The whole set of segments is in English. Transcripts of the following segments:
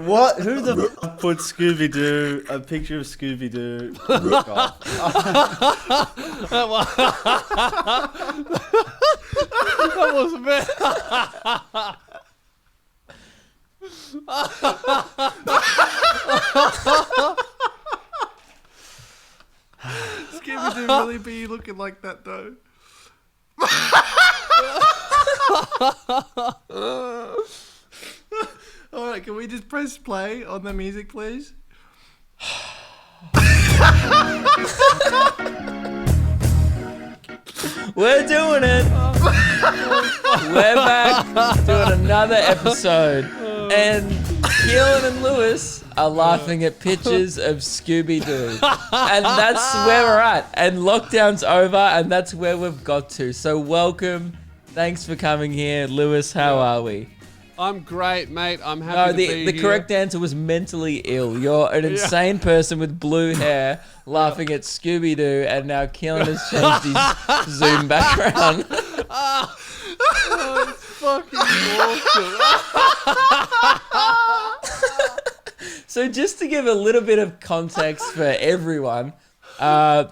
What? Who the f*** put Scooby-Doo, a picture of Scooby-Doo? Fuck off. That wasn't bad. Scooby-Doo really be looking like that though? Alright, can we just press play on the music, please? We're doing it. We're back doing another episode. And Keelan and Lewis are laughing at pictures of Scooby-Doo. And that's where we're at. And lockdown's over, and that's where we've got to. So welcome. Thanks for coming here. Lewis, how are we? I'm great, mate. I'm happy to be here. The correct answer was mentally ill. You're an insane person with blue hair laughing at Scooby-Doo, and now Keelan has changed his Zoom background. Oh, it's fucking awesome. So just to give a little bit of context for everyone,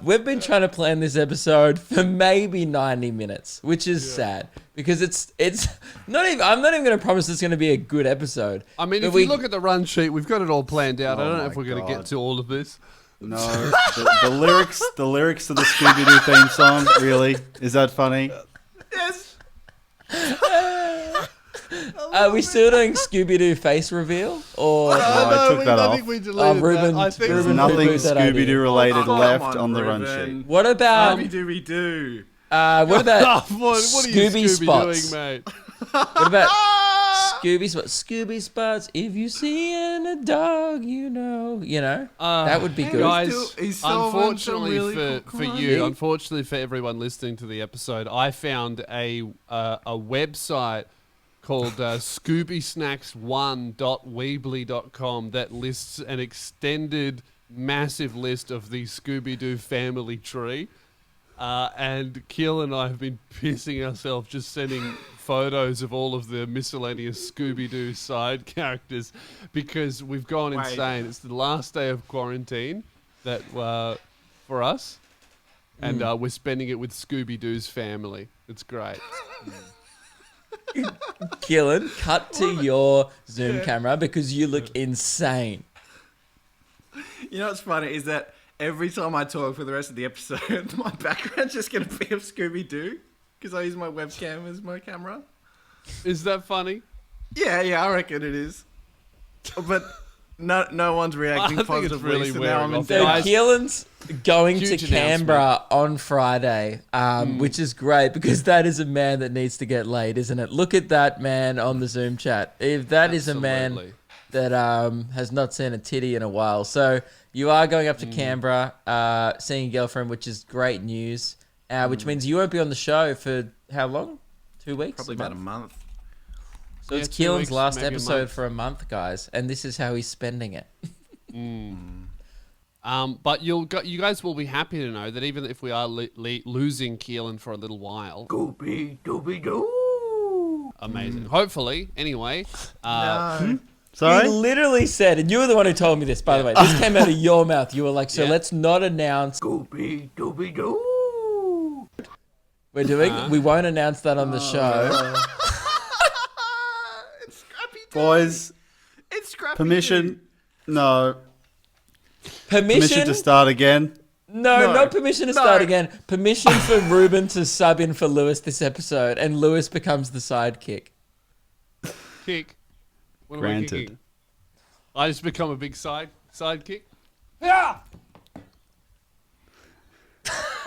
we've been trying to plan this episode for maybe 90 minutes, which is sad because it's not even. I'm not even going to promise it's going to be a good episode. I mean, if you look at the run sheet, we've got it all planned out. I don't know if we're going to get to all of this. No, the lyrics to the Scooby-Doo theme song. Really, is that funny? Yes. Are we still doing Scooby-Doo face reveal? Or I took that off. I think we deleted Ruben, that. I think There's Ruben nothing removed that idea. Scooby-Doo related left on, on the run Ruben. sheet. What about Scooby-Doo. what about what are Scooby you spots? doing, mate? What about Scooby spots? Scooby spots. If you see a dog, you know, that would be good. Guys, He's still unfortunately really for cool you, comedy. unfortunately for everyone listening to the episode, I found a website called ScoobySnacks1.weebly.com that lists an extended, massive list of the Scooby-Doo family tree. And Keel and I have been pissing ourselves just sending photos of all of the miscellaneous Scooby-Doo side characters because we've gone insane. It's the last day of quarantine that for us, and we're spending it with Scooby-Doo's family. It's great. Keelan, cut to your Zoom camera because you look insane. You know what's funny is that every time I talk for the rest of the episode, my background's just going to be of Scooby-Doo because I use my webcam as my camera. Is that funny? Yeah, I reckon it is. But no one's reacting I think it's positively, really so now wearing I'm in off. So doubt. Keelan's going to Huge Canberra on Friday, which is great because that is a man that needs to get laid, isn't it? Look at that man on the Zoom chat. If that is a man Absolutely. that has not seen a titty in a while. So you are going up to Canberra, seeing your girlfriend, which is great news, which means you won't be on the show for how long? 2 weeks? Probably about a month. So it's 2 Keelan's weeks, last maybe a episode month. for a month, guys, and this is how he's spending it. But you guys will be happy to know that even if we are losing Keelan for a little while, Scooby-Dooby-Doo. amazing. Hopefully, anyway. No. Sorry? You literally said, and you were the one who told me this, by the way. This came out of your mouth. You were like, so let's not announce Scooby-Dooby-Doo. we're doing. We won't announce that on the show. It's Scrappy-Doo. Boys, It's Scrappy-Doo. permission? No. Permission? Permission to start again? No, not permission to start No. again. Permission for Ruben to sub in for Lewis this episode, and Lewis becomes the sidekick. Kick. What am I Granted. kicking? I just become a big sidekick.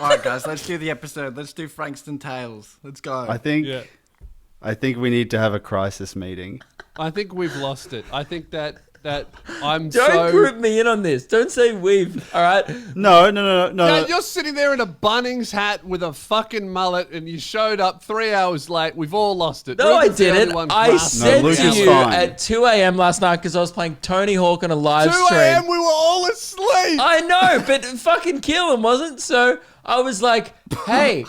All right, guys, let's do the episode. Let's do Frankston Tales. Let's go. I think Yeah. we need to have a crisis meeting. I think we've lost it. I think that I'm Don't so... group me in on this. Don't say we've, all right? No. Yeah, you're sitting there in a Bunnings hat with a fucking mullet and you showed up 3 hours late. We've all lost it. No, I Ruben's the only didn't. one I grasping said Luke to is you fine. at 2 a.m. last night because I was playing Tony Hawk on a live 2 stream. a.m. we were all asleep. I know, but fucking Keelan wasn't. So I was like, hey,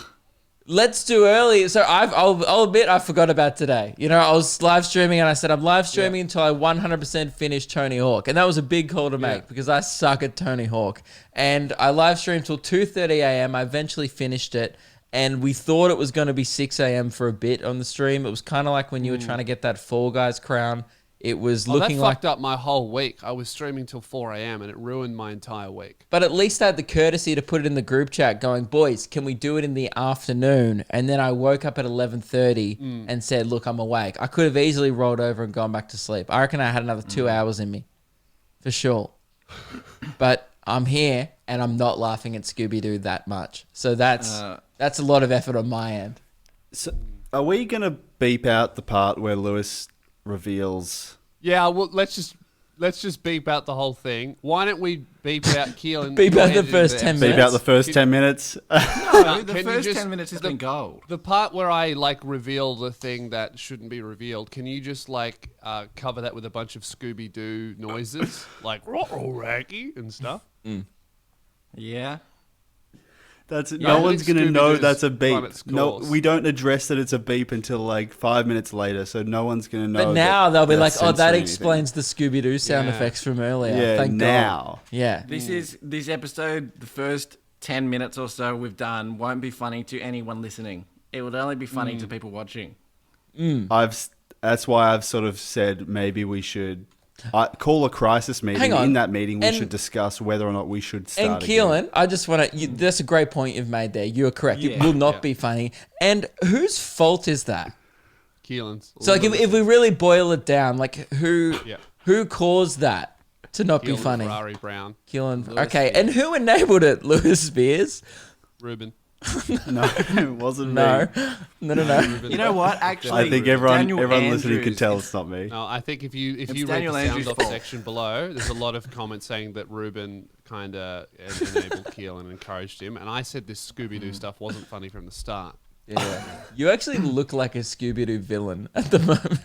let's do early. So I'll admit I forgot about today. You know, I was live streaming and I said I'm live streaming until I 100% finish Tony Hawk. And that was a big call to make because I suck at Tony Hawk. And I live streamed till 2:30 a.m. I eventually finished it. And we thought it was going to be 6 a.m. for a bit on the stream. It was kind of like when you were trying to get that Fall Guys crown. It was looking that like... fucked up my whole week. I was streaming till 4 a.m. and it ruined my entire week. But at least I had the courtesy to put it in the group chat going, boys, can we do it in the afternoon? And then I woke up at 11:30 and said, look, I'm awake. I could have easily rolled over and gone back to sleep. I reckon I had another 2 hours in me. For sure. But I'm here and I'm not laughing at Scooby-Doo that much. So that's a lot of effort on my end. So, are we going to beep out the part where Lewis reveals... Yeah, well, let's just beep out the whole thing. Why don't we beep out Keelan? Beep out the first 10 minutes. Beep out the first 10 minutes? No, the first 10 minutes has been gold. The part where I reveal the thing that shouldn't be revealed, can you just cover that with a bunch of Scooby-Doo noises? Like, "Ruh-roh, Raggy," and stuff? Yeah. No one's going to know Scooby-Doo's that's a run beep. its No, course. we don't address that it's a beep until 5 minutes later, so no one's going to know. But now they'll be like, that's oh, that censoring explains the Scooby-Doo sound Yeah. effects from earlier. anything. Yeah, Thank now. God. Yeah. This episode, the first 10 minutes or so we've done, won't be funny to anyone listening. It would only be funny to people watching. That's why I've sort of said maybe we should call a crisis meeting. Hang on. In that meeting, we And- should discuss whether or not we should start And again. Keelan, I just want to... That's a great point you've made there. You're correct. It Yeah. will not Yeah. be funny. And whose fault is that? Keelan's. So if we really boil it down, who caused that to not be Keelan funny? Ferrari Brown. Keelan. Lewis Okay, Spears. and who enabled it? Lewis Spears? Ruben. No, it wasn't No. me. No. You know what? Actually, I think everyone Daniel listening can Andrews- tell it's not me. No, I think if you read Daniel the Andrews' sound off fault. section below, there's a lot of comments saying that Ruben kind of enabled Keelan and encouraged him. And I said this Scooby-Doo stuff wasn't funny from the start. Yeah. You actually look like a Scooby-Doo villain at the moment.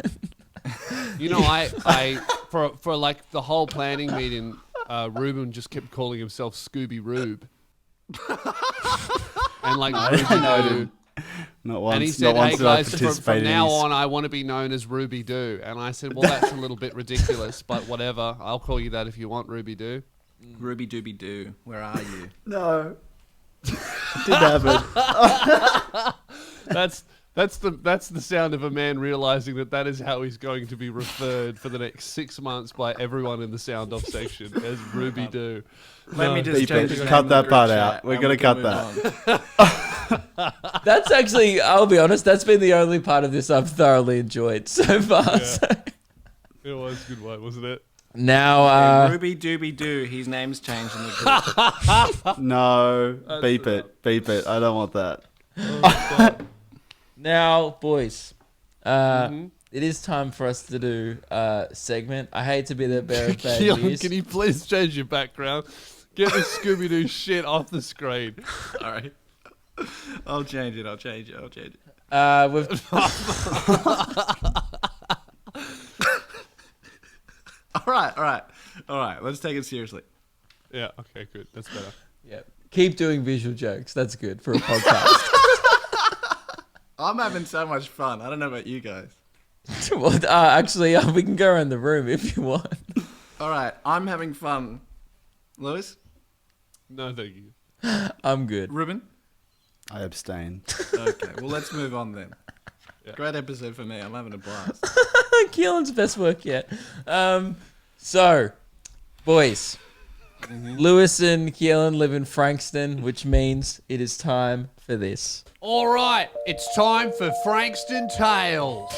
You know, I for the whole planning meeting, Ruben just kept calling himself Scooby Rube. And Ruby-Doo. Not once. And he Not said, once hey did I guys, participate from in now his- on, I want to be known as Ruby-Doo. And I said, well, that's a little bit ridiculous, but whatever. I'll call you that if you want, Ruby-Doo. Ruby Dooby Doo, where are you? No. Didn't happen. That's the sound of a man realizing that is how he's going to be referred for the next 6 months by everyone in the sound off section as Ruby-Doo. Let me just Beep change it. his Cut name that in the part group out. chat We're and gonna we can cut move on. That's actually, I'll be honest, that's been the only part of this I've thoroughly enjoyed so far. Yeah. So. It was a good one, wasn't it? Now, Ruby Dooby Doo, his name's changed in the group. No. Beep it. Beep it. I don't want that. now, boys, it is time for us to do a segment. I hate to be the bearer of bad Keelan, news. can you please change your background? Get the Scooby-Doo shit off the screen. All right. I'll change it. We've All right. Let's take it seriously. Yeah, okay, good. That's better. keep doing visual jokes. That's good for a podcast. I'm having so much fun. I don't know about you guys. Well, actually, we can go around the room if you want. All right. I'm having fun. Lewis? No, thank you. I'm good. Ruben? I abstain. Okay. Well, let's move on then. Great episode for me. I'm having a blast. Keelan's best work yet. So, boys, Lewis and Keelan live in Frankston, which means it is time for this. All right, it's time for Frankston Tales.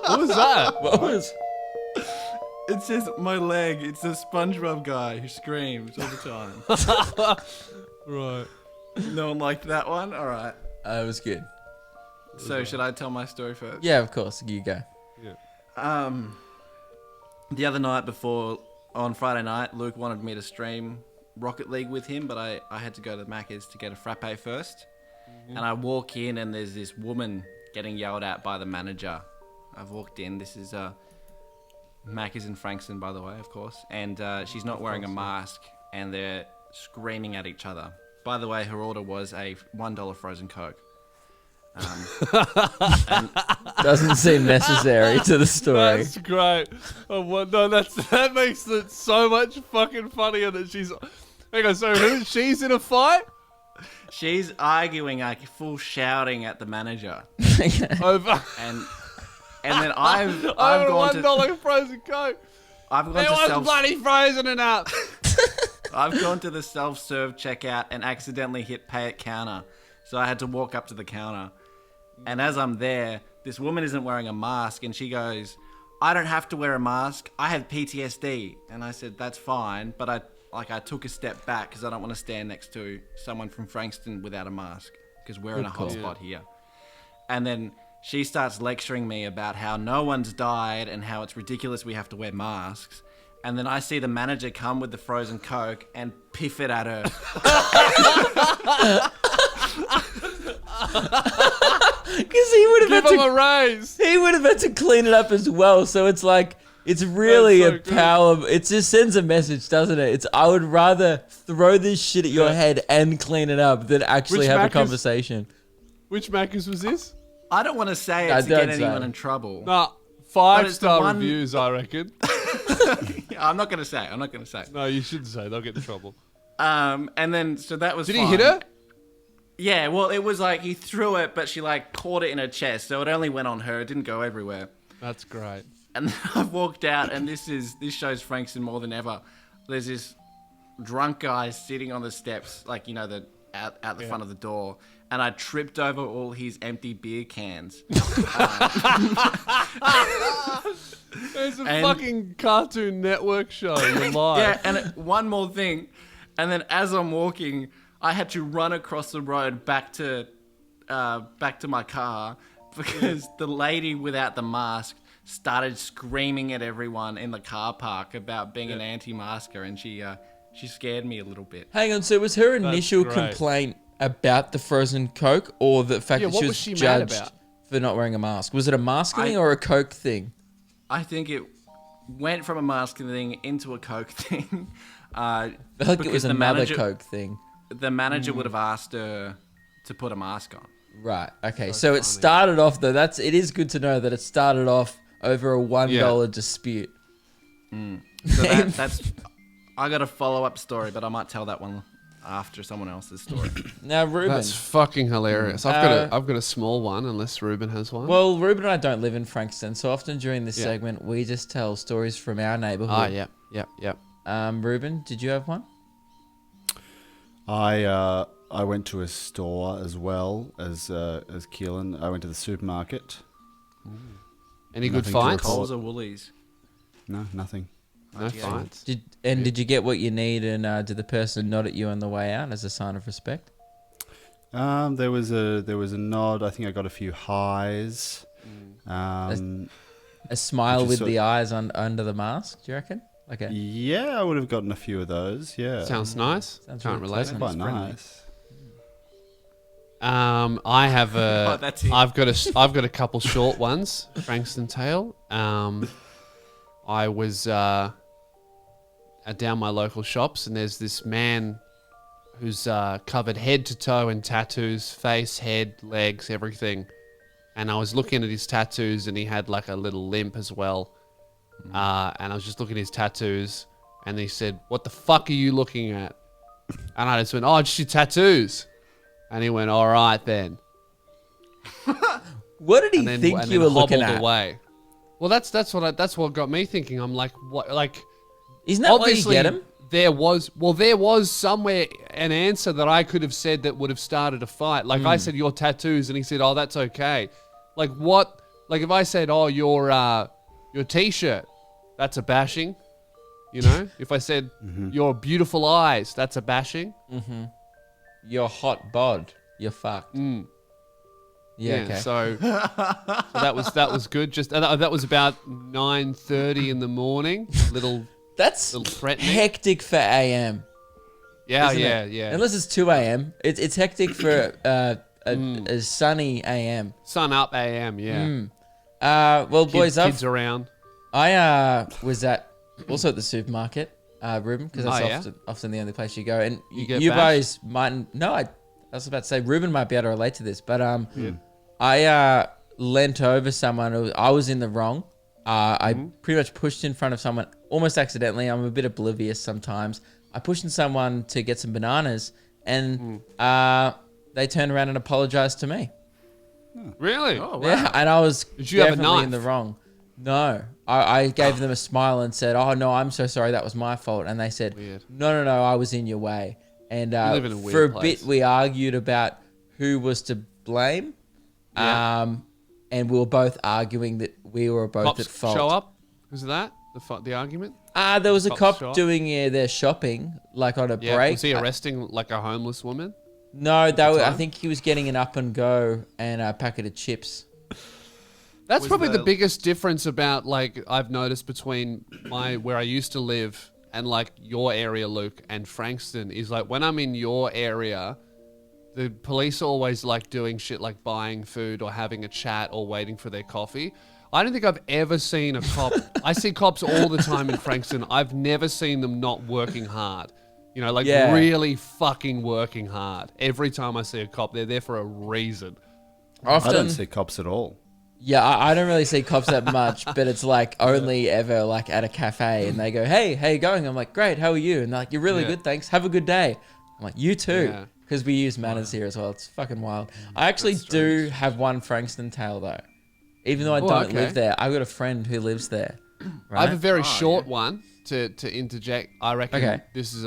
What was that? What was? It's just my leg. It's the SpongeBob guy who screams all the time. Right. No one liked that one? All right. It was good. So, should I tell my story first? Yeah, of course. You go. The other night on Friday night, Luke wanted me to stream Rocket League with him, but I had to go to Maccas to get a frappe first. And I walk in and there's this woman getting yelled at by the manager. I've walked in. This is Maccas in Frankston, by the way, of course. And she's not wearing a mask, and they're screaming at each other. By the way, her order was a $1 frozen Coke. Doesn't seem necessary to the story. That's great. Oh, well, no, that makes it so much fucking funnier that she's. Hang on, so she's in a fight? She's arguing, like full shouting at the manager, Over. and then I've I gone want a to $1 frozen Coke. I've It gone to was bloody frozen enough. I've gone to the self-serve checkout and accidentally hit pay at counter, so I had to walk up to the counter. And as I'm there, this woman isn't wearing a mask, and she goes, "I don't have to wear a mask. I have PTSD." And I said, "That's fine," but I took a step back because I don't want to stand next to someone from Frankston without a mask because we're in a hot spot here. And then she starts lecturing me about how no one's died and how it's ridiculous we have to wear masks. And then I see the manager come with the frozen Coke and piff it at her. Because he would have Give him had a raise. he would have had to clean it up as well. So it's like it's really That's so a good. power. It just sends a message, doesn't it? It's I would rather throw this shit at your head and clean it up than actually Which have a Maccas? conversation. Which Maccas was this? I don't want to say No, it to don't get say anyone it. in trouble. Nah, But 5-star it's the one- reviews, I reckon. I'm not going to say. No, you shouldn't say. They'll get in trouble. And then, so that was Did fine. he hit her? Yeah, well, it was like he threw it, but she like caught it in her chest, so it only went on her. It didn't go everywhere. That's great. And then I've walked out, and this shows Frankston more than ever. There's this drunk guy sitting on the steps, like, you know, out the front of the door, and I tripped over all his empty beer cans. It's a And- fucking Cartoon Network show. You're live. Yeah, and one more thing. And then as I'm walking, I had to run across the road back to my car because the lady without the mask started screaming at everyone in the car park about being an anti-masker, and she scared me a little bit. Hang on, so was her initial great. complaint about the frozen Coke or the fact Yeah, that what she was was she mad judged about? for not wearing a mask? Was it a mask thing or a Coke thing? I think it went from a mask thing into a Coke thing. I feel like it was another Coke thing. The manager would have asked her to put a mask on. Right. Okay. So it started off though. It is good to know that it started off over a $1 dispute. So that's. I got a follow-up story, but I might tell that one after someone else's story. Now, Ruben. That's fucking hilarious. I've got a small one, unless Ruben has one. Well, Ruben and I don't live in Frankston, so often during this segment we just tell stories from our neighborhood. Yep. Ruben, did you have one? I went to a store as well as Keelan. I went to the supermarket. Any good Nothing to finds? report. Coles or Woolies? No, nothing. No finds. Did you get what you need, and did the person nod at you on the way out as a sign of respect? There was a nod. I think I got a few highs. A smile Which is with sort- the eyes under the mask, do you reckon? Okay. Yeah, I would have gotten a few of those. Yeah, Sounds nice. Sounds Can't really relate. pleasant. quite friendly. nice. I have a. Oh, that's it. I've got a couple short ones. Frankston tale. I was down my local shops, and there's this man who's covered head to toe in tattoos, face, head, legs, everything. And I was looking at his tattoos, and he had like a little limp as well. And I was just looking at his tattoos, and he said, "What the fuck are you looking at?" And I just went, "Oh, just your tattoos." And he went, "All right then." What did he And then, think and you then were looking hobbled at? away. Well, that's what got me thinking. I'm like, what? Like, Isn't that why you obviously, get him? there was somewhere an answer that I could have said that would have started a fight. Like I said, your tattoos, and he said, "Oh, that's okay." Like what? Like if I said, "Oh, your t-shirt," that's a bashing. You know, if I said your beautiful eyes, that's a bashing. You're hot bod. You're fucked. Yeah, okay. So that was good. Just that was about 9:30 in the morning. That's little threatening. hectic for AM. Yeah, isn't it? yeah. Unless it's 2 AM. It's hectic for a sunny AM. Sun up AM. Yeah. Well, boys, Kids around. I was also at the supermarket, Ruben, because that's Oh, often the only place you go. And You get you bashed? guys might no. I was about to say Ruben might be able to relate to this, but I leant over someone. I was in the wrong. I pretty much pushed in front of someone almost accidentally. I'm a bit oblivious sometimes. I pushed in someone to get some bananas, and they turned around and apologized to me. Really? Oh, wow. Yeah, and I was Did you have a definitely in knife? the wrong. No, I gave them a smile and said, "Oh no, I'm so sorry. That was my fault." And they said, Weird. No, I was in your way." And live in a for weird a place. bit, we argued about who was to blame. Yeah. And we were both arguing that we were both Cops at fault. show up? Is that the argument? There was a Cops cop show up? doing their shopping, like on a Yeah. break. Was he arresting like a homeless woman? No, the I time? think he was getting an up and go and a packet of chips. That's Was probably the the- biggest difference about like I've noticed between where I used to live and like your area, Luke, and Frankston is like when I'm in your area, the police are always like doing shit like buying food or having a chat or waiting for their coffee. I don't think I've ever seen a cop. I see cops all the time in Frankston. I've never seen them not working hard. You know, like Yeah. really fucking working hard. Every time I see a cop, they're there for a reason. Often, I don't see cops at all. yeah, I don't really see cops that much, but it's like only ever like at a cafe and they go, "Hey, how you going?" I'm like, "Great, how are you?" And they're like, "You're really Yeah. good, thanks. Have a good day." I'm like, "You too." Yeah. Because we use manners here as well. It's fucking wild. I actually do have one Frankston tale though. Even though I Oh, don't okay. live there, I've got a friend who lives there. Right? I have a very Oh, short yeah. one to interject. I reckon Okay. this is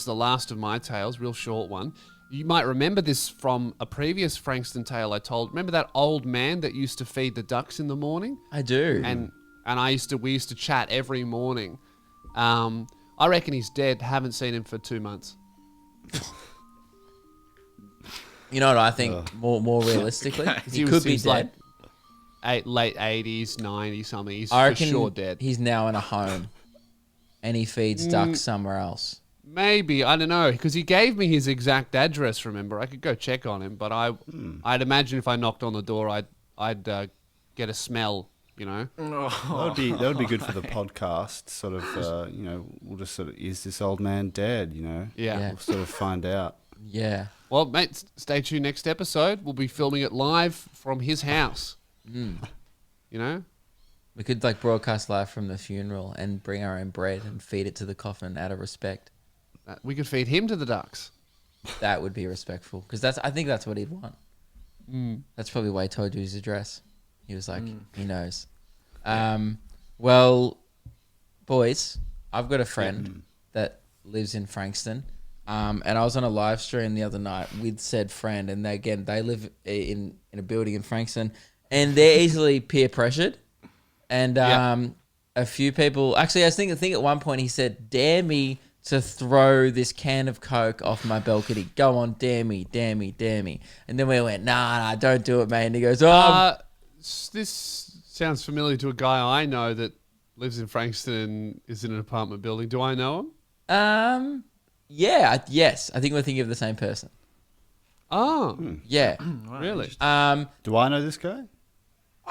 the last of my tales, real short one. You might remember this from a previous Frankston tale I told. Remember that old man that used to feed the ducks in the morning? I do. And we used to chat every morning. I reckon he's dead. Haven't seen him for 2 months. You know what I think more realistically? He could be he's dead. Like late 80s, 90s, something. He's I for reckon sure dead. he's now in a home and he feeds ducks somewhere else. Maybe, I don't know, because he gave me his exact address. Remember, I could go check on him, but I'd imagine if I knocked on the door, I'd get a smell. You know, That would be good for the podcast. Sort of, we'll just sort of, is this old man dead? You know, yeah. we'll sort of find out. Yeah. Well, mate, stay tuned. Next episode, we'll be filming it live from his house. You know, We could like broadcast live from the funeral and bring our own bread and feed it to the coffin out of respect. we could feed him to the ducks. That would be respectful because I think that's what he'd want. That's probably why he told you his address. He was like, he knows. Well, boys, I've got a friend that lives in Frankston. And I was on a live stream the other night with said friend, and they live in a building in Frankston, and they're easily peer pressured. And a few people, actually, I think at one point he said, "Dare me to throw this can of Coke off my balcony. Go on, dare me, dare me, dare me." And then we went, nah, don't do it, mate. And he goes, This sounds familiar to a guy I know that lives in Frankston and is in an apartment building. Do I know him? yes, I think we're thinking of the same person. Oh, Yeah. really? Do I know this guy?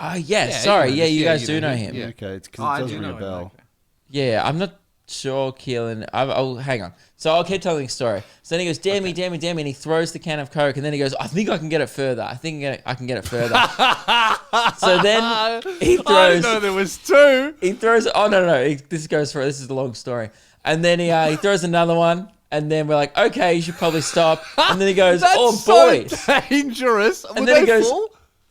Oh, yeah, Yeah, sorry. you Yeah, know, you yeah, guys you do know know him. him. Yeah. Okay, it's Oh, because I it does do ring know a him, bell. okay. Yeah, I'm not sure, Keelan. I'll hang on. So I'll keep telling the story. So then he goes, "Dare me, dare me, dare me," and he throws the can of Coke, and then he goes, "I think I can get it further. I think I can get it further." So then he I didn't throws. know there was two. He throws. Oh no! This goes for. This is a long story. And then he throws another one, and then we're like, "Okay, you should probably stop." And then he goes, That's "Oh so boys!" dangerous. Were And then he they goes, full?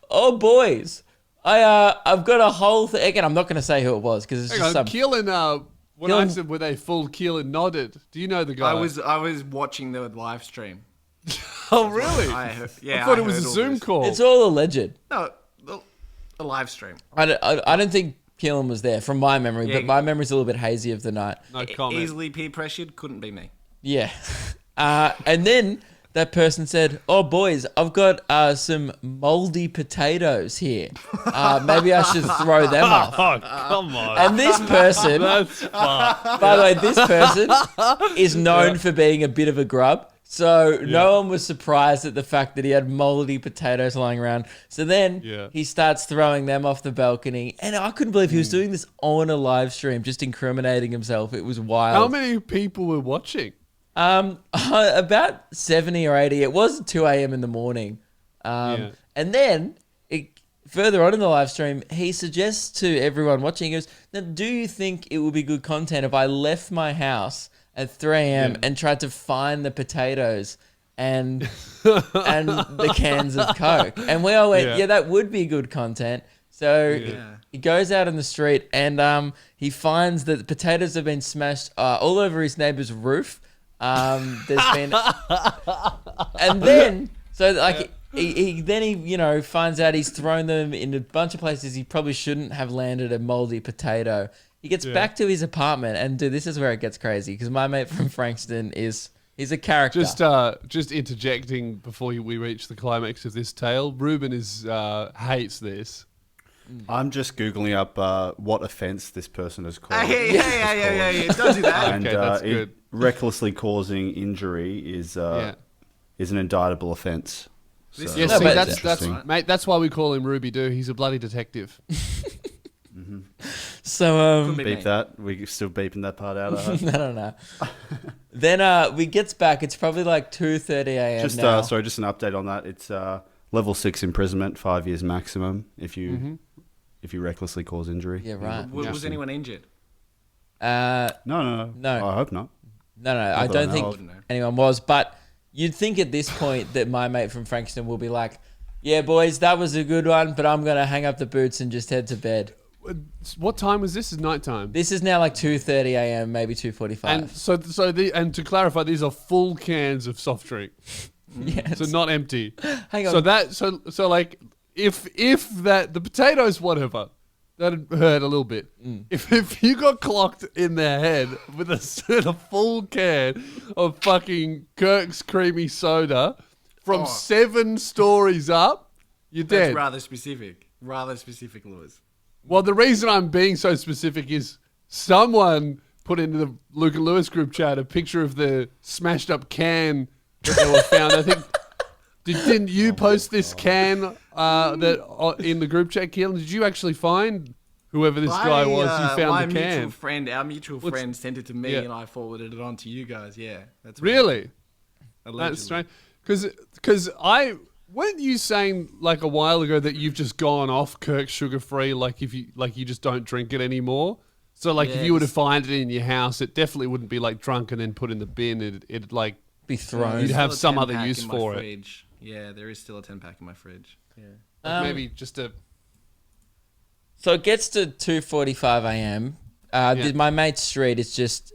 "Oh boys, I've got a whole thing." Again, I'm not going to say who it was because it's Hang just on, some. Keelan, when I Keelan- said were they full, Keelan nodded. Do you know the guy? I was watching the live stream. Oh, really? I I thought it was heard a all Zoom this. call. It's all alleged. No, the live stream. I don't think Keelan was there from my memory, Yeah. but my memory's a little bit hazy of the night. No comment. Easily peer pressured, couldn't be me. Yeah. And then that person said, "Oh, boys, I've got some moldy potatoes here. Maybe I should throw them off." Oh, come on. And this person, That's fucked. by the way, this person is known for being a bit of a grub. So no one was surprised at the fact that he had moldy potatoes lying around. So then he starts throwing them off the balcony. And I couldn't believe he was doing this on a live stream, just incriminating himself. It was wild. How many people were watching? About 70 or 80. It was 2 a.m. in the morning. And then further on in the live stream, he suggests to everyone watching, he goes, now, do you think it would be good content if I left my house at 3 a.m. and tried to find the potatoes and the cans of Coke? And we all went, that would be good content. So he goes out in the street and he finds that the potatoes have been smashed all over his neighbor's roof. There's been, and then he finds out he's thrown them in a bunch of places he probably shouldn't have landed a moldy potato. He gets back to his apartment, and dude, this is where it gets crazy because my mate from Frankston he's a character. Just interjecting before we reach the climax of this tale, Ruben hates this. I'm just Googling up what offence this person has caused. Yeah. Don't do that. And okay, that's good. Recklessly causing injury is an indictable offence. So, Mate, that's why we call him Ruby Doo. He's a bloody detective. So beep that. We're still beeping that part out. I hope. No. Then we gets back. It's probably like 2:30 a.m. Just now. just an update on that. It's level 6 imprisonment, 5 years maximum if you recklessly cause injury. Yeah, right. Was anyone injured? No. I hope not. No. I don't think anyone was. But you'd think at this point that my mate from Frankston will be like, yeah, boys, that was a good one, but I'm going to hang up the boots and just head to bed. What time was this? Is nighttime? This is now like 2:30 a.m., maybe 2:45. And and to clarify, these are full cans of soft drink. Yes. So not empty. Hang on. So like if the potatoes, whatever, that hurt a little bit. If you got clocked in the head with a full can of fucking Kirk's creamy soda from 7 stories up, you're dead. That's rather specific. Lewis. Well, the reason I'm being so specific is someone put into the Luke and Lewis group chat a picture of the smashed up can that they were found. I think didn't you post this can in the group chat, Keelan? Did you actually find whoever this guy was who found the can? Our mutual friend sent it to me, and I forwarded it on to you guys. Yeah, that's really. Allegedly. That's strange. Because weren't you saying like a while ago that you've just gone off Kirk's sugar free, like you just don't drink it anymore? So like if you were to find it in your house, it definitely wouldn't be like drunk and then put in the bin. It'd like be thrown. You'd have some other use for it. Fridge. Yeah, there is still a 10-pack in my fridge. Yeah, maybe just a. So it gets to 2:45 a.m. My mate's street is just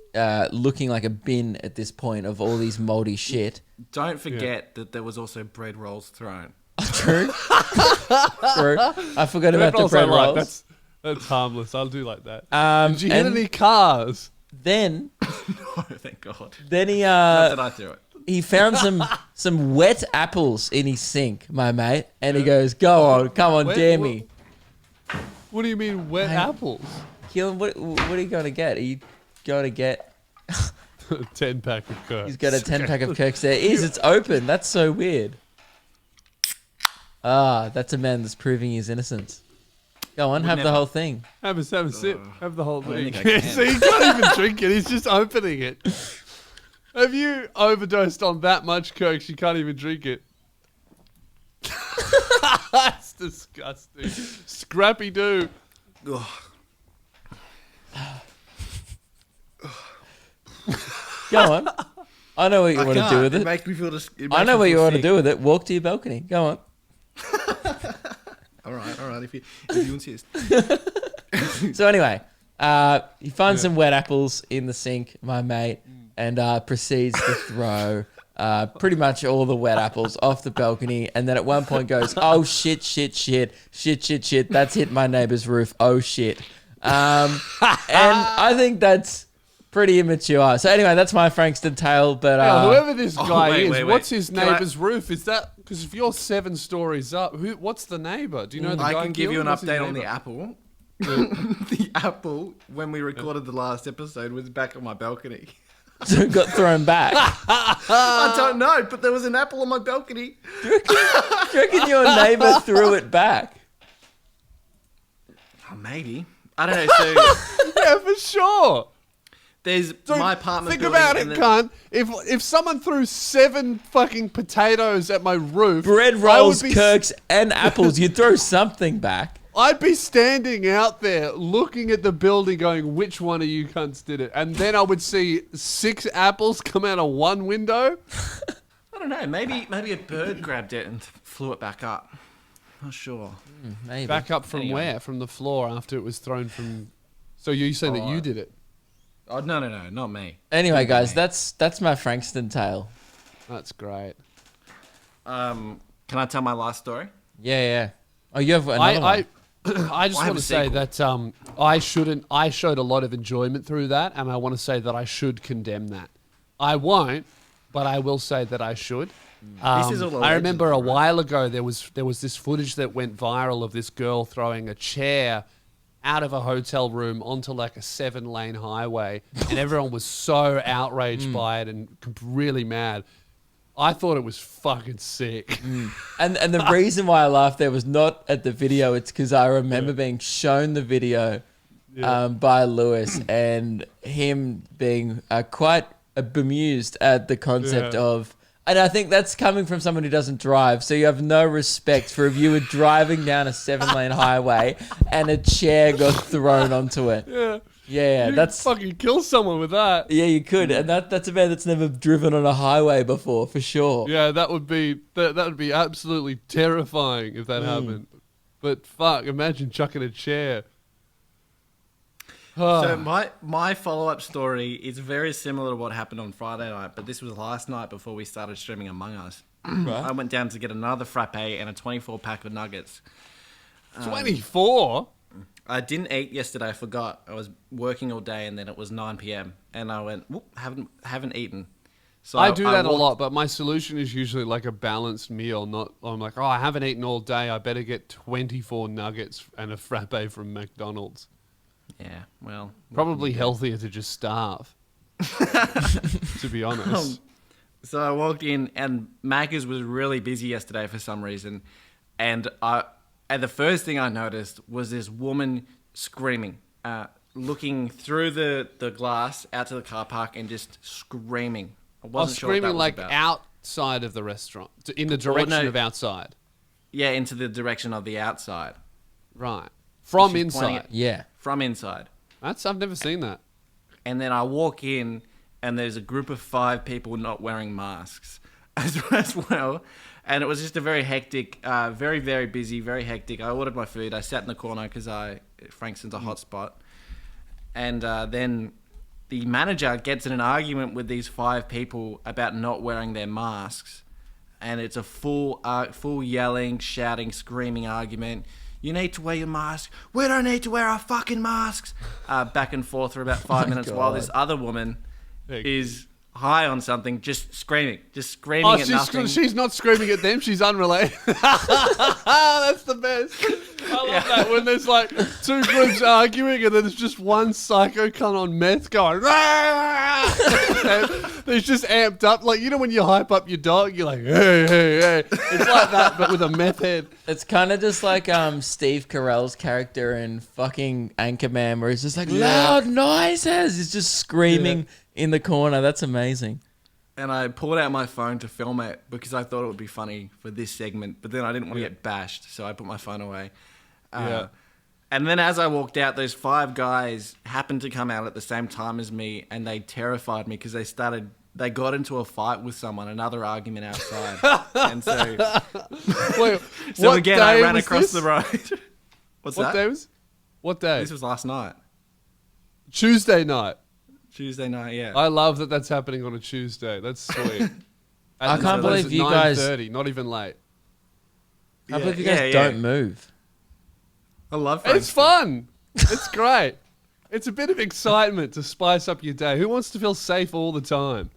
looking like a bin at this point of all these moldy shit. Don't forget that there was also bread rolls thrown. True. I forgot about the bread rolls. That's harmless. I'll do like that. Did you hit any cars? No, thank God. Then he Not that I threw it. He found some wet apples in his sink, my mate, and he goes, "Go on, come on, dare me." What do you mean wet apples? Keelan, what are you going to get? Are you going to get 10-pack of Kirk? He's got a 10-pack of Kirk's there. It's open. That's so weird. That's a man that's proving his innocence. Go on, have the whole thing. Have a sip. Have the whole thing. So he can't even drink it. He's just opening it. Have you overdosed on that much Coke? You can't even drink it. That's disgusting. Scrappy Doo. Go on. I know what you want to do with it. It makes me feel I know what you want to do with it. Walk to your balcony. Go on. All right. If you insist. So anyway, he finds some wet apples in the sink, my mate, and proceeds to throw pretty much all the wet apples off the balcony, and then at one point goes, "Oh shit! That's hit my neighbor's roof. Oh shit!" And I think that's pretty immature. So anyway, that's my Frankston tale. But whoever this guy is, wait. what's his neighbor's roof? Is that because if you're 7 stories up, what's the neighbor? Do you know the guy? I can give you an What's his update on neighbor? the apple. The apple, when we recorded the last episode, was back on my balcony. got thrown back? I don't know, but there was an apple on my balcony. Do you reckon your neighbour threw it back? Oh, maybe. I don't know. So Yeah, for sure. there's Dude, my apartment think building. about it, and then- cunt. If someone threw 7 fucking potatoes at my roof, Bread I would rolls, be- Kirks, and apples. You'd throw something back. I'd be standing out there looking at the building going, which one of you cunts did it? And then I would see 6 apples come out of one window. I don't know. Maybe a bird grabbed it and flew it back up. Not sure. Maybe. Back up from Anyway. where? From the floor after it was thrown from... So you say that you did it? Oh no, not me. Anyway, guys, that's my Frankston tale. That's great. Can I tell my last story? Yeah. Oh, you have another one. I just I have want a to say sequel. that I showed a lot of enjoyment through that, and I want to say that I should condemn that. I won't, but I will say that I should. This is all I remember a allegedly, right? while ago there was this footage that went viral of this girl throwing a chair out of a hotel room onto like a 7-lane highway, and everyone was so outraged by it and really mad. I thought it was fucking sick. And the reason why I laughed there was not at the video. It's because I remember being shown the video by Lewis and him being quite bemused at the concept of... And I think that's coming from someone who doesn't drive. So you have no respect for if you were driving down a 7-lane highway and a chair got thrown onto it. Yeah, You that's... fucking kill someone with that. Yeah, you could. And that's a man that's never driven on a highway before, for sure. Yeah, that would be absolutely terrifying if that happened. But fuck, imagine chucking a chair. So my follow-up story is very similar to what happened on Friday night, but this was last night before we started streaming Among Us. I went down to get another frappe and a 24-pack of nuggets. 24? I didn't eat yesterday. I forgot. I was working all day, and then it was 9 p.m. and I went, whoop, haven't eaten. So I do that a walked- lot, but my solution is usually like a balanced meal. Not I'm like, oh, I haven't eaten all day. I better get 24 nuggets and a frappe from McDonald's. Yeah, well, Probably healthier to just starve. To be honest. So I walked in, and Maccas was really busy yesterday for some reason, and the first thing I noticed was this woman screaming, looking through the glass out to the car park and just screaming. I wasn't sure what that Screaming was like about. outside of the restaurant, in the direction of outside. Yeah, into the direction of the outside. Right. From She's pointing inside. Yeah. From inside. I've never seen that. And then I walk in, and there's a group of 5 people not wearing masks as well. And it was just a very hectic, very, very busy, very hectic. I ordered my food. I sat in the corner because Frankston's a hot spot. And then the manager gets in an argument with these 5 people about not wearing their masks. And it's a full yelling, shouting, screaming argument. You need to wear your mask. We don't need to wear our fucking masks. Back and forth for about 5 minutes while this other woman is high on something, just screaming at nothing. She's not screaming at them. She's unrelated. That's the best. I love that when there's like 2 groups arguing and then there's just one psycho cunt on meth going. He's just amped up. Like, you know when you hype up your dog, you're like, hey. It's like that, but with a meth head. It's kind of just like Steve Carell's character in fucking Anchorman, where he's just like, loud noises. He's just screaming in the corner. That's amazing. And I pulled out my phone to film it because I thought it would be funny for this segment, but then I didn't want to get bashed, so I put my phone away. And then as I walked out, those 5 guys happened to come out at the same time as me, and they terrified me because they got into a fight with someone, another argument outside. And so, Wait, so what again, day I ran was across this? the road. What's What that? day was? What day? This was last night. Tuesday night. Tuesday night, yeah. I love that that's happening on a Tuesday. That's sweet. I can't believe you guys- 9:30, not even late. I believe you guys don't move. I love It's Frankston. fun. It's great. It's a bit of excitement to spice up your day. Who wants to feel safe all the time?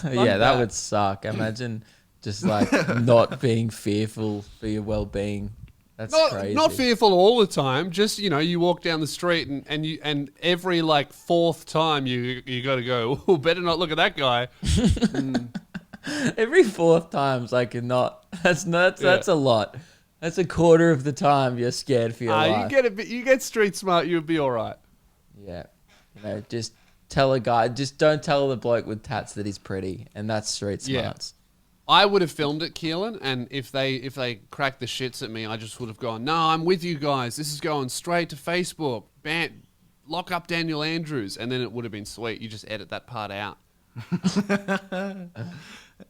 Yeah, that that. would suck. Imagine just like not being fearful for your well-being. That's Not crazy. not fearful all the time. Just you walk down the street and every like fourth time you got to go. Oh, better not look at that guy. Every fourth time's like not. That's nuts. Yeah. That's a lot. That's a quarter of the time you're scared for your life. You get street smart. You'll be all right. Yeah. Just tell a guy. Just don't tell the bloke with tats that he's pretty, and that's street smarts. I would have filmed it, Keelan, and if they cracked the shits at me, I just would have gone, no, I'm with you guys. This is going straight to Facebook. Lock up Daniel Andrews, and then it would have been sweet. You just edit that part out.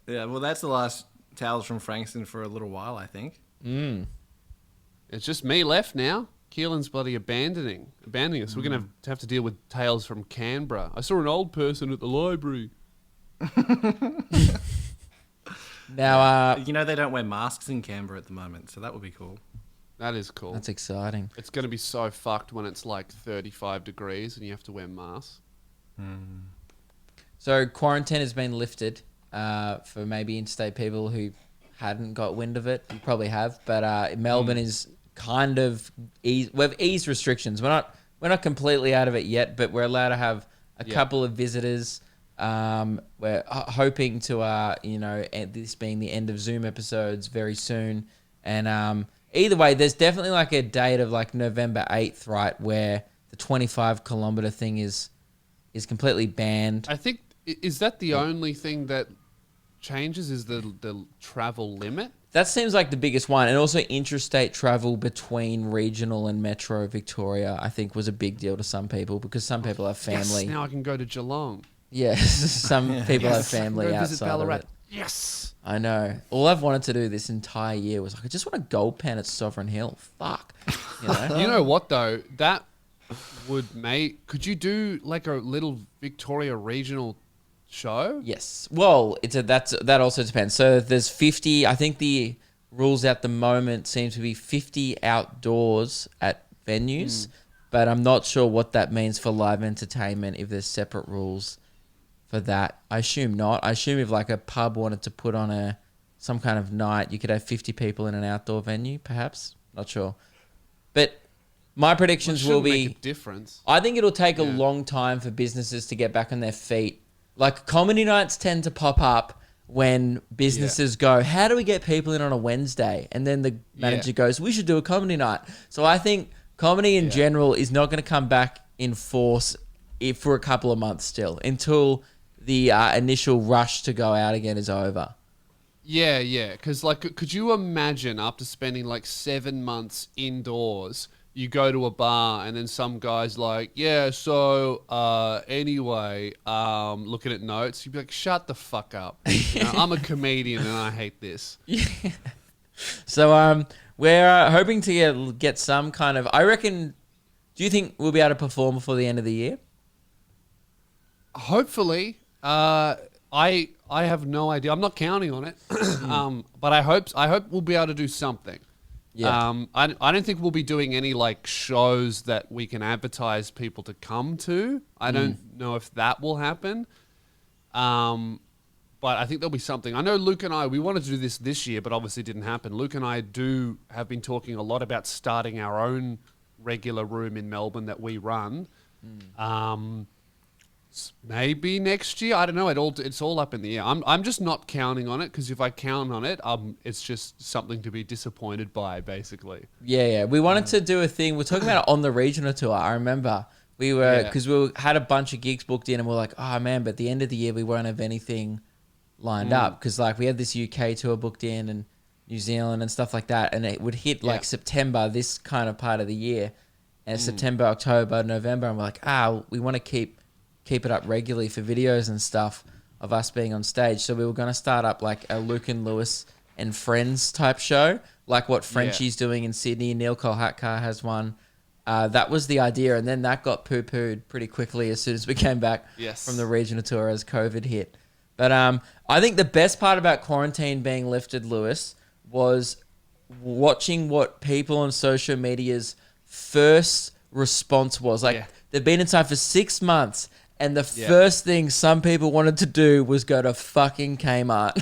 Yeah, well, that's the last Tales from Frankston for a little while, I think. It's just me left now. Keelan's bloody abandoning us. We're going to have to deal with Tales from Canberra. I saw an old person at the library. Now, They don't wear masks in Canberra at the moment, so that would be cool. That is cool. that's exciting. It's going to be so fucked when it's like 35 degrees and you have to wear masks. So quarantine has been lifted for maybe interstate people who hadn't got wind of it. You probably have, but Melbourne is kind of we've eased restrictions. We're not completely out of it yet, but we're allowed to have a couple of visitors. We're hoping to this being the end of Zoom episodes very soon, and either way, there's definitely like a date of like November 8th, right, where the 25-kilometer thing is completely banned. I think, is that the only thing that changes is the travel limit? That seems like the biggest one. And also interstate travel between regional and metro Victoria, I think, was a big deal to some people because some people have family. Yes, now I can go to Geelong. Yeah, some people have family Go visit outside Ballarat. of it. Yes. I know. All I've wanted to do this entire year was like, I just want a gold pen at Sovereign Hill. Fuck. You know what, though? That would make... Could you do like a little Victoria regional show? Yes. Well, that also depends. So there's 50. I think the rules at the moment seem to be 50 outdoors at venues, but I'm not sure what that means for live entertainment if there's separate rules for that. I assume not. I assume if like a pub wanted to put on some kind of night, you could have 50 people in an outdoor venue, perhaps. Not sure. But my predictions will be... make a difference. I think it'll take a long time for businesses to get back on their feet. Like comedy nights tend to pop up when businesses go, how do we get people in on a Wednesday? And then the manager goes, we should do a comedy night. So I think comedy in general is not going to come back in force for a couple of months still until the initial rush to go out again is over. Yeah. Because like, could you imagine after spending like 7 months indoors, you go to a bar and then some guy's like, anyway, looking at notes, you'd be like, shut the fuck up. I'm a comedian and I hate this. Yeah. So we're hoping to get some kind of, I reckon, do you think we'll be able to perform before the end of the year? Hopefully. I have no idea. I'm not counting on it. But I hope we'll be able to do something. Yeah. I don't think we'll be doing any like shows that we can advertise people to come to. I don't know if that will happen. But I think there'll be something. I know Luke and I, we wanted to do this year, but obviously it didn't happen. Luke and I have been talking a lot about starting our own regular room in Melbourne that we run. Maybe next year. I don't know. It's all up in the air. I'm just not counting on it because if I count on it, it's just something to be disappointed by, basically. Yeah. We wanted to do a thing. We're talking about it on the regional tour. I remember we were because had a bunch of gigs booked in, and we're like, oh man, but at the end of the year we won't have anything lined up because like we had this UK tour booked in and New Zealand and stuff like that, and it would hit like September, this kind of part of the year, and September, October, November, and we're like, we want to keep it up regularly for videos and stuff of us being on stage. So we were going to start up like a Luke and Lewis and Friends type show, like what Frenchie's doing in Sydney. Neil Kolhatkar has one. That was the idea. And then that got poo-pooed pretty quickly as soon as we came back from the regional tour as COVID hit. But I think the best part about quarantine being lifted, Lewis, was watching what people on social media's first response was. Like they've been inside for 6 months And the first thing some people wanted to do was go to fucking Kmart.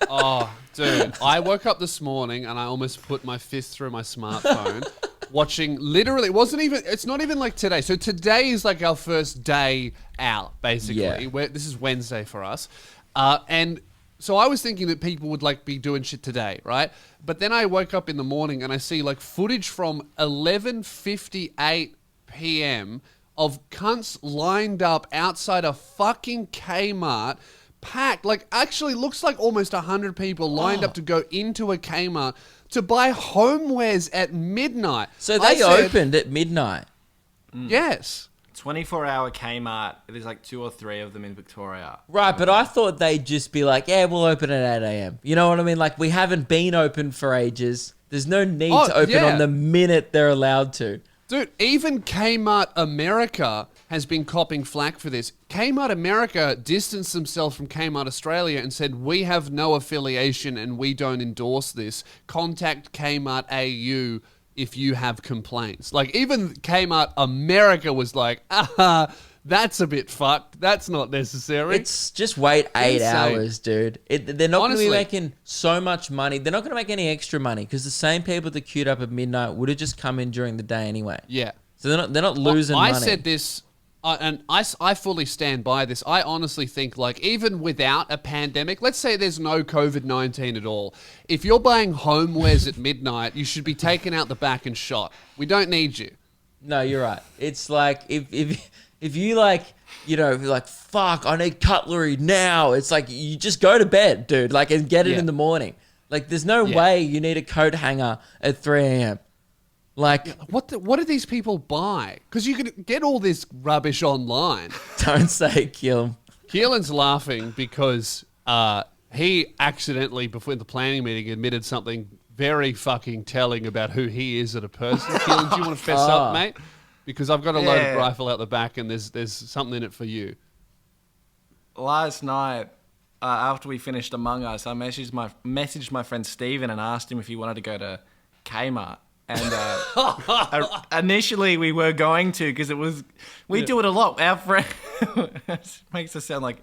Oh, dude. I woke up this morning and I almost put my fist through my smartphone watching literally, it's not even like today. So today is like our first day out, basically. Yeah. This is Wednesday for us. And so I was thinking that people would like be doing shit today, right? But then I woke up in the morning and I see like footage from 11:58 p.m. of cunts lined up outside a fucking Kmart, packed, like actually looks like almost 100 people lined up to go into a Kmart to buy homewares at midnight. So they opened at midnight. Yes. 24-hour Kmart. There's like 2 or 3 of them in Victoria. Right, but I thought they'd just be like, yeah, we'll open at 8 a.m. You know what I mean? Like, we haven't been open for ages. There's no need to open on the minute they're allowed to. Dude, even Kmart America has been copping flack for this. Kmart America distanced themselves from Kmart Australia and said, we have no affiliation and we don't endorse this. Contact Kmart AU if you have complaints. Like, even Kmart America was like, that's a bit fucked. That's not necessary. It's just wait 8 hours, dude. They're not going to be Honestly. making so much money. They're not going to make any extra money because the same people that queued up at midnight would have just come in during the day anyway. Yeah. So they're not losing money. I said this, and I fully stand by this. I honestly think, like, even without a pandemic, let's say there's no COVID-19 at all, if you're buying homewares at midnight, you should be taken out the back and shot. We don't need you. No, you're right. It's like if you like, you know, like, fuck, I need cutlery now. It's like you just go to bed, dude, like, and get it in the morning. Like, there's no way you need a coat hanger at 3 a.m. Like, What do these people buy? Because you can get all this rubbish online. don't say kill 'em. Keelan's laughing because he accidentally, before the planning meeting, admitted something very fucking telling about who he is as a person. Keelan, do you want to fess up, mate? Because I've got a loaded rifle out the back and there's something in it for you. Last night, after we finished Among Us, I messaged my friend Steven and asked him if he wanted to go to Kmart. And initially we were going to, because we do it a lot. Our friend makes us sound like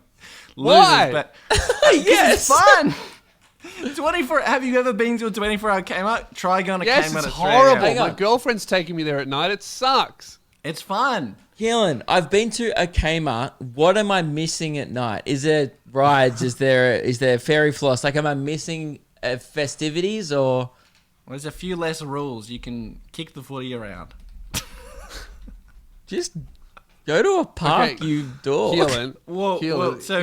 losers, Why? but Yes. it's fun. 24. Have you ever been to a 24-hour Kmart? Try going to Yes, Kmart it's at 3 horrible. a.m. My girlfriend's taking me there at night. It sucks. It's fun. Keelan, I've been to a Kmart. What am I missing at night? Is there rides? Is there fairy floss? Like, am I missing festivities or? Well, there's a few less rules. You can kick the footy around. Just go to a park, Okay. you dog. Keelan, so-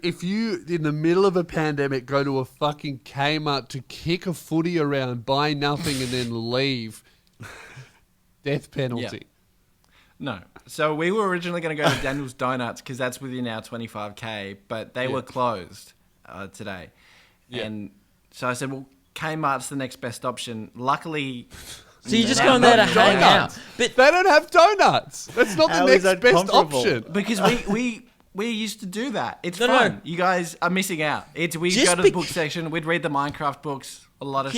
if you in the middle of a pandemic go to a fucking Kmart to kick a footy around, buy nothing, and then leave, death penalty. No. So we were originally going to go to Daniel's Donuts because that's within our 25k, but they were closed today. Yeah. And so I said, well, Kmart's the next best option. Luckily... So you're just now going there to no hang donuts. out. But They don't have donuts. That's not the How next is that best comparable? option. Because we used to do that. It's No, fun. no. You guys are missing out. We'd Just go to the book section. We'd read the Minecraft books. A lot of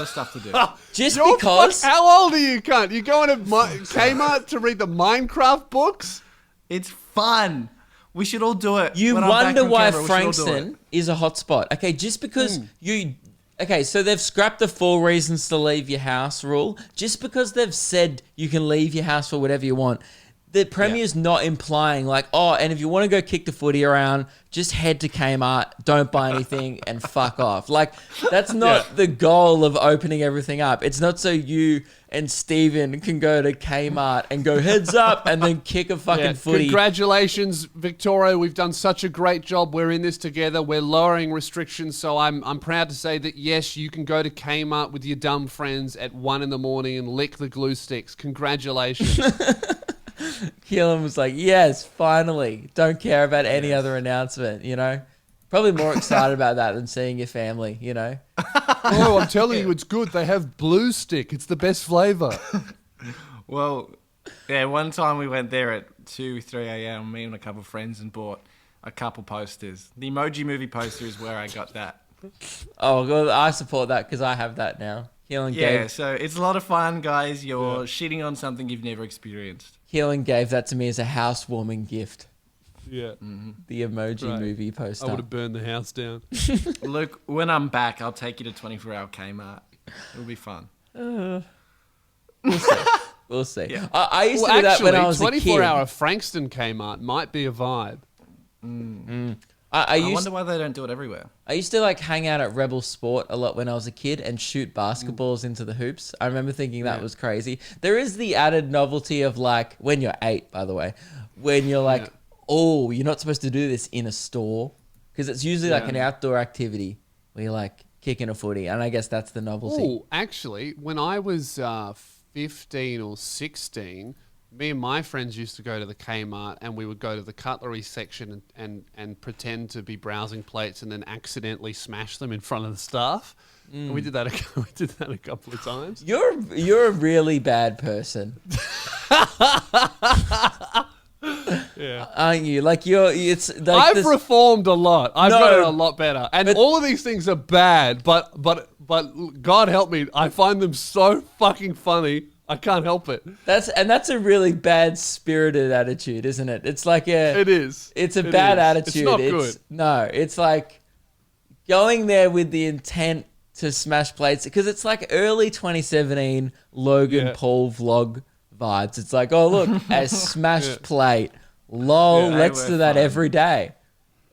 stuff to do. just You're because how old are you, cunt? You going to Kmart to read the Minecraft books? It's fun. We should all do it. you When I'm back wonder from why Canberra, we should all do Frankston it. is a hotspot. Okay, just because you... Okay, so they've scrapped the 4 reasons to leave your house rule. Just because they've said you can leave your house for whatever you want, the Premier's not implying like, oh, and if you want to go kick the footy around, just head to Kmart, don't buy anything, and fuck off. Like, that's not the goal of opening everything up. It's not so you and Steven can go to Kmart and go heads up and then kick a fucking footy. Congratulations, Victoria. We've done such a great job. We're in this together. We're lowering restrictions. So I'm proud to say that, yes, you can go to Kmart with your dumb friends at 1 a.m. and lick the glue sticks. Congratulations. Keelan was like, yes, finally. Don't care about any other announcement, you know? Probably more excited about that than seeing your family, you know? Oh, I'm telling you, it's good. They have blue stick. It's the best flavor. Well, yeah, one time we went there at 2, 3 a.m. Me and a couple of friends and bought a couple posters. The Emoji Movie poster is where I got that. Oh, well, I support that because I have that now. Keelan Yeah, so it's a lot of fun, guys. You're shitting on something you've never experienced. gave that to me as a housewarming gift. Yeah. The Emoji Right. Movie I poster. would have burned the house down. Luke, when I'm back, I'll take you to 24-hour Kmart. It'll be fun. We'll see. Yeah. I used to do that when I was a kid. 24-hour Frankston Kmart might be a vibe. I I used wonder why they don't do it everywhere. I used to like hang out at Rebel Sport a lot when I was a kid and shoot basketballs into the hoops. I remember thinking that was crazy. There is the added novelty of like when you're 8, by the way, when you're like, oh, you're not supposed to do this in a store because it's usually like an outdoor activity where you're like kicking a footy, and I guess that's the novelty. Oh, actually, when I was 15 or 16, me and my friends used to go to the Kmart and we would go to the cutlery section and pretend to be browsing plates and then accidentally smash them in front of the staff. And we did that a couple of times. You're a really bad person. Yeah. Aren't you? Like it's like I've reformed a lot. I've No, gotten a lot better. And all of these things are bad, but God help me, I find them so fucking funny. I can't help it. That's a really bad spirited attitude, isn't it? It's like It is. It's a bad attitude. It's not good. No, it's like going there with the intent to smash plates because it's like early 2017 Logan Paul vlog vibes. It's like, oh look, a smashed plate. Lol, Yeah, let's they do were that fun. every day.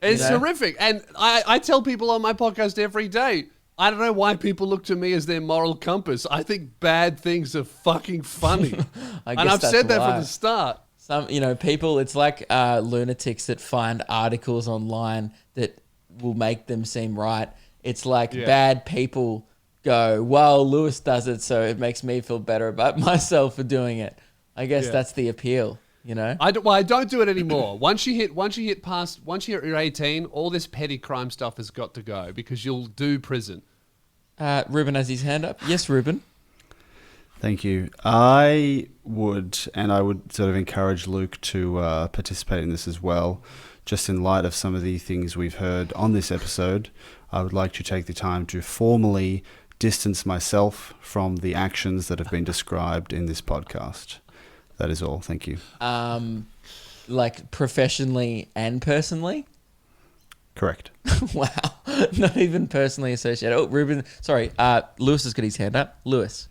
It's know? horrific. And I tell people on my podcast every day, I don't know why people look to me as their moral compass. I think bad things are fucking funny. I And guess I've that's said that why. from the start. Some, people, it's like lunatics that find articles online that will make them seem right. It's like bad people go, well, Lewis does it, so it makes me feel better about myself for doing it. I guess that's the appeal, I don't do it anymore. Once you're 18, all this petty crime stuff has got to go because you'll do prison. Ruben has his hand up. Yes, Ruben. Thank you. I would sort of encourage Luke to participate in this as well. Just in light of some of the things we've heard on this episode, I would like to take the time to formally distance myself from the actions that have been described in this podcast. That is all. Thank you. Like professionally and personally? Correct. Wow. Not even personally associated. Oh, Ruben. Sorry. Lewis has got his hand up. Lewis.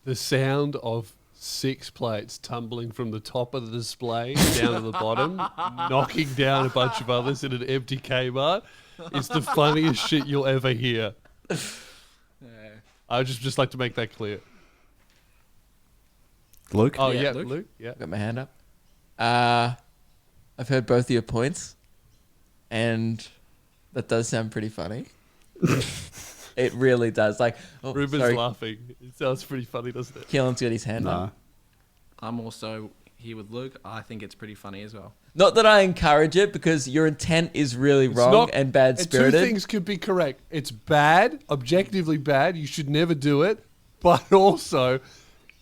The sound of 6 plates tumbling from the top of the display down to the bottom, knocking down a bunch of others in an empty Kmart is the funniest shit you'll ever hear. I would just like to make that clear. Luke? Oh, Yeah, yeah, Luke? Luke? Yeah. Got my hand up. I've heard both of your points, and that does sound pretty funny. It really does. Like, oh, Ruben's sorry. laughing. It sounds pretty funny, doesn't it? Keelan's got his hand up. No. I'm also here with Luke. I think it's pretty funny as well. Not that I encourage it, because your intent is really wrong not- and bad-spirited. Two things could be correct. It's bad, objectively bad. You should never do it. But also,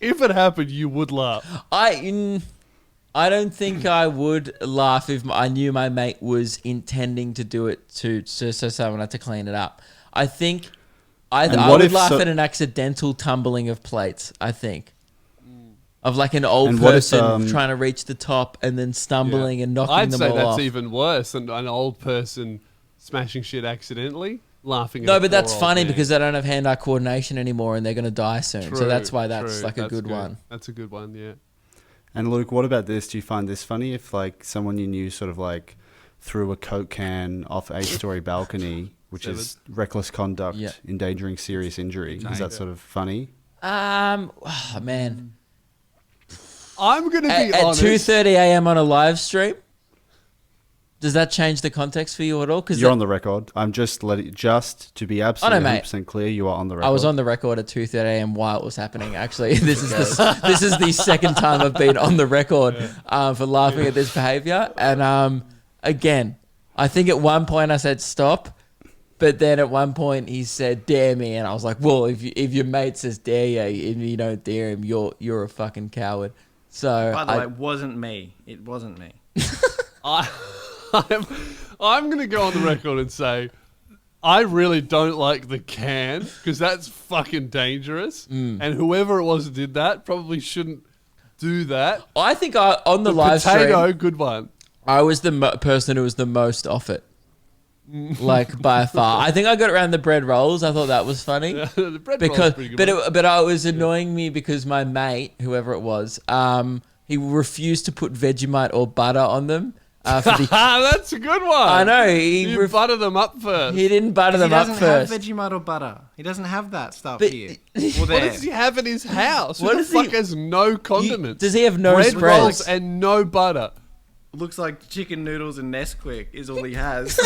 if it happened, you would laugh. I don't think I would laugh if I knew my mate was intending to do it so someone had to clean it up. I think I what would if laugh so- at an accidental tumbling of plates, I think. Of like an old And what if, person trying to reach the top and then stumbling and knocking I'd them say all that's off. even worse than an old person smashing shit accidentally, laughing at No, a but that's poor old funny man. because they don't have hand-eye coordination anymore and they're going to die soon. So True, that's why that's true. like a That's good one. That's a good one, yeah. And Luke, what about this? Do you find this funny if like someone you knew sort of like threw a Coke can off a 8-story balcony, which is reckless conduct, Yeah. endangering serious injury? Is that sort of funny? Oh, man. I'm going to be At honest. 2:30 a.m. on a live stream? Does that change the context for you at all? Because You're on the record. I'm just to be absolutely mate. 100% clear, you are on the record. I was on the record at 2:30 a.m. while it was happening. Actually, this is the second time I've been on the record for laughing at this behaviour. And again, I think at one point I said stop, but then at one point he said dare me, and I was like, well, if your mate says dare you, and you don't dare him, you're a fucking coward. So By the way, it wasn't me. It wasn't me. I'm going to go on the record and say I really don't like the can because that's fucking dangerous. And whoever it was that did that probably shouldn't do that. I think on the live potato, stream, good one. I was the person who was the most off it. Like by far, I think I got around the bread rolls. I thought that was funny The bread because, roll's pretty good. but it was annoying me because my mate, whoever it was, he refused to put Vegemite or butter on them. That's a good one. I know You butter them up first. He didn't butter them up first. He doesn't have Vegemite or butter. He doesn't have that stuff here. Well, What does he have in his house? What Who does the fuck he- has no condiments? Does he have no bread spreads? rolls and no butter? Looks like chicken noodles and Nesquik is all he has.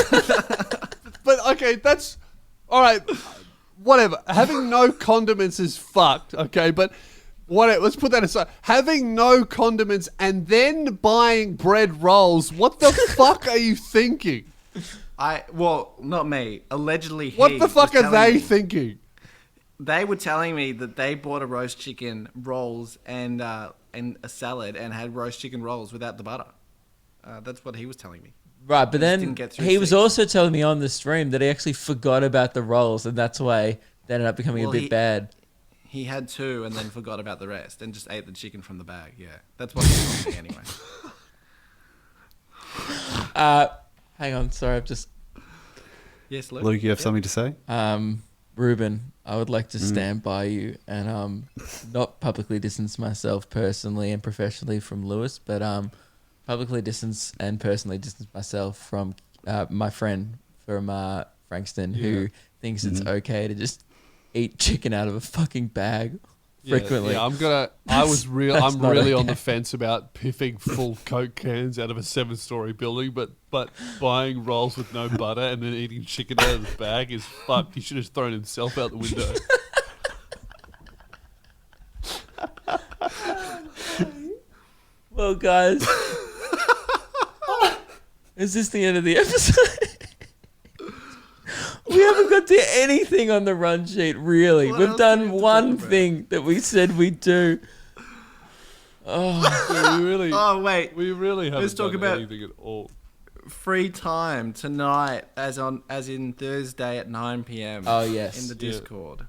But okay, that's all right. Whatever. Having no condiments is fucked. Okay, but whatever. Let's put that aside. Having no condiments and then buying bread rolls. What the fuck are you thinking? Well, not me. Allegedly, What the fuck was are telling they me- thinking? They were telling me that they bought a roast chicken rolls and a salad and had roast chicken rolls without the butter. That's what he was telling me. Right, but then didn't get through he was 6. also telling me on the stream that he actually forgot about the rolls, and that's why they ended up becoming Well, a bit bad. He had 2 and then forgot about the rest and just ate the chicken from the bag. Yeah, that's what he told me anyway. Hang on, sorry, I've just Yes, Luke. Luke, you have something to say? Ruben, I would like to stand by you and not publicly distance myself personally and professionally from Lewis, but publicly distance and personally distance myself from my friend from Frankston who thinks it's okay to just eat chicken out of a fucking bag frequently. Yeah, I'm really not on the okay. fence about piffing full Coke cans out of a 7-story building, but buying rolls with no butter and then eating chicken out of the bag is fucked. He should have thrown himself out the window. Well, guys, is this the end of the episode? We haven't got to anything on the run sheet, really. What We've else do we done have to one talk about? thing that we said we'd do. So we really, Oh, wait. we really haven't Let's talk done about- anything at all. Free time tonight, as in Thursday at 9 p.m. Oh, yes. in the Yeah. Discord.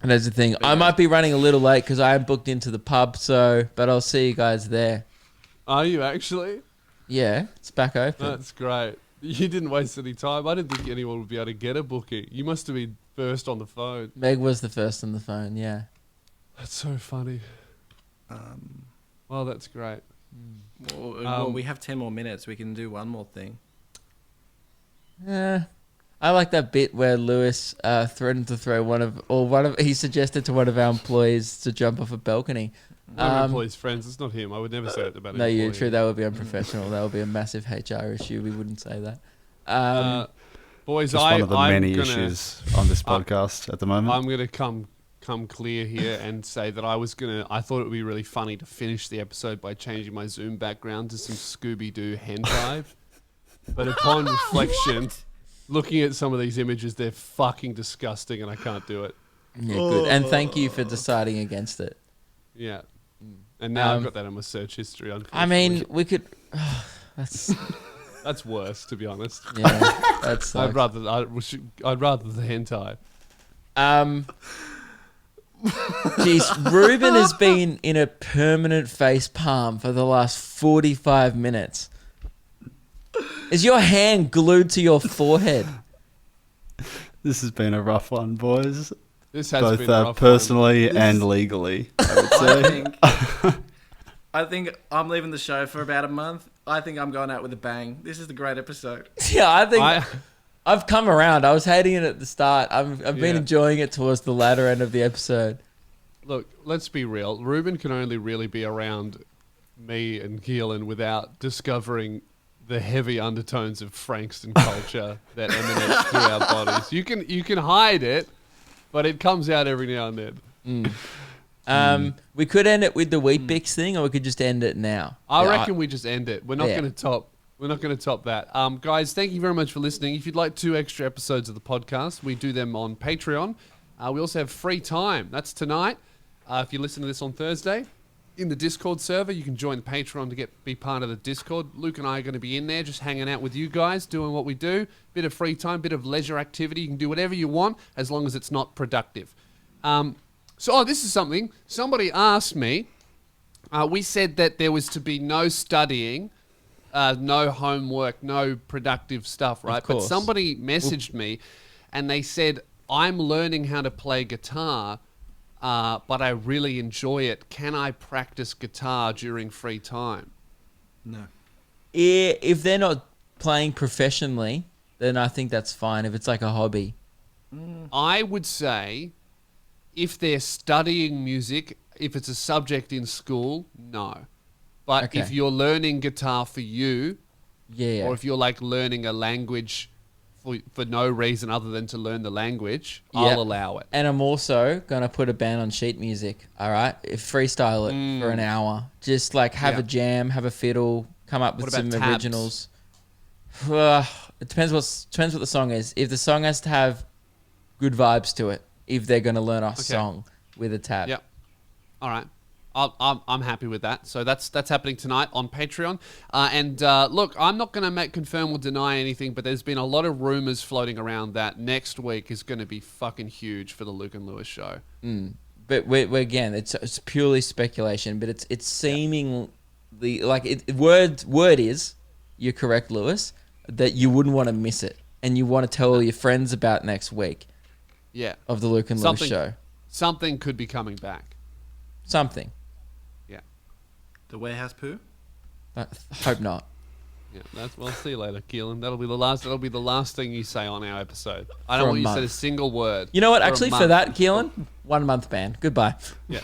And that's the thing. I might be running a little late because I am booked into the pub, but I'll see you guys there. Are you actually? Yeah, it's back open. That's great. You didn't waste any time. I didn't think anyone would be able to get a booking. You must have been first on the phone. Meg was the first on the phone, yeah. That's so funny. Well, that's great. Well, we have 10 more minutes. We can do one more thing. I like that bit where Lewis threatened to throw he suggested to one of our employees to jump off a balcony. One of my employees' friends. It's not him. I would never say it about an No, employee. you're true. That would be unprofessional. That would be a massive HR issue. We wouldn't say that. Boys, Just one of the I'm many gonna, issues on this podcast at the moment. I'm going to come clear here and say that I thought it would be really funny to finish the episode by changing my Zoom background to some Scooby-Doo hentai. But upon reflection, looking at some of these images, they're fucking disgusting and I can't do it. Yeah, good. And thank you for deciding against it. Yeah. And now I've got that in my search history. I mean, we could. That's That's worse, to be honest. yeah. That's. I'd rather the hentai. Jeez, Ruben has been in a permanent face palm for the last 45 minutes. Is your hand glued to your forehead? This has been a rough one, boys. This has Both been a rough personally and legally, I would say. I think I'm leaving the show for about a month. I think I'm going out with a bang. This is a great episode. Yeah, I think one. I've come around. I was hating it at the start. I've been Yeah. enjoying it towards the latter end of the episode. Look, let's be real. Ruben can only really be around me and Keelan without discovering the heavy undertones of Frankston culture that emanates through our bodies. You can hide it, but it comes out every now and then. We could end it with the Wheat Bix thing, or we could just end it now. I Yeah, reckon we just end it. We're not Yeah. going to top. We're not going to top that. Guys, thank you very much for listening. If you'd like 2 extra episodes of the podcast, we do them on Patreon. We also have free time. That's tonight. If you listen to this on Thursday, in the Discord server, you can join the Patreon to be part of the Discord. Luke and I are going to be in there just hanging out with you guys, doing what we do. Bit of free time, bit of leisure activity. You can do whatever you want as long as it's not productive. This is something. Somebody asked me We said that there was to be no studying, no homework, no productive stuff, right? But course. somebody messaged me and they said, I'm learning how to play guitar, but I really enjoy it. Can I practice guitar during free time? No. If they're not playing professionally, then I think that's fine. If it's like a hobby. I would say if they're studying music, if it's a subject in school, no. But Okay. if you're learning guitar for you, Yeah. or if you're like learning a language for no reason other than to learn the language, I'll allow it. And I'm also going to put a ban on sheet music, all right? Freestyle it for an hour. Just like have a jam, have a fiddle, come up with What some about tabs? originals. It depends what the song is. If the song has to have good vibes to it, if they're going to learn a song with a tab. Yep. All right. I'm happy with that. So that's happening tonight on Patreon. Look, I'm not going to confirm or deny anything, but there's been a lot of rumors floating around that next week is going to be fucking huge for the Luke and Lewis show. But we're again, it's purely speculation, but it's seemingly like word is, you're correct, Lewis, that you wouldn't want to miss it, and you want to tell all your friends about next week. Yeah. Of the Luke and Lewis show. Something could be coming back. Something. Yeah. The warehouse poo? I hope not. Yeah, well, see you later, Keelan. That'll be the last thing you say on our episode. I For don't a want you to say a month. single word. You know what? For a Actually, for month. that, Keelan, 1 month ban. Goodbye. Yeah.